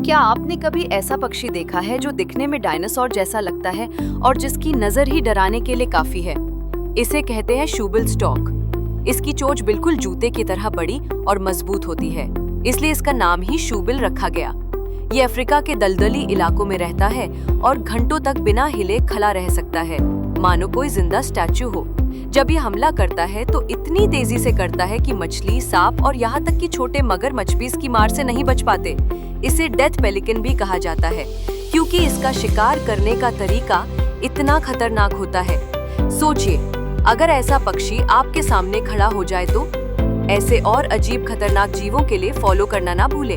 क्या आपने कभी ऐसा पक्षी देखा है जो दिखने में डायनासोर जैसा लगता है और जिसकी नजर ही डराने के लिए काफी है? इसे कहते हैं शूबिल स्टॉक। इसकी चोंच बिल्कुल जूते की तरह बड़ी और मजबूत होती है, इसलिए इसका नाम ही शूबिल रखा गया। ये अफ्रीका के दलदली इलाकों में रहता है और घंटों तक बिना हिले खड़ा रह सकता है, मानो कोई जिंदा स्टैचू हो। जब ये हमला करता है तो इतनी तेजी से करता है कि मछली, सांप और यहाँ तक कि छोटे मगरमच्छ भी इसकी मार से नहीं बच पाते। इसे डेथ पेलिकन भी कहा जाता है, क्योंकि इसका शिकार करने का तरीका इतना खतरनाक होता है। सोचिए, अगर ऐसा पक्षी आपके सामने खड़ा हो जाए तो। ऐसे और अजीब खतरनाक जीवों के लिए फॉलो करना ना भूलें।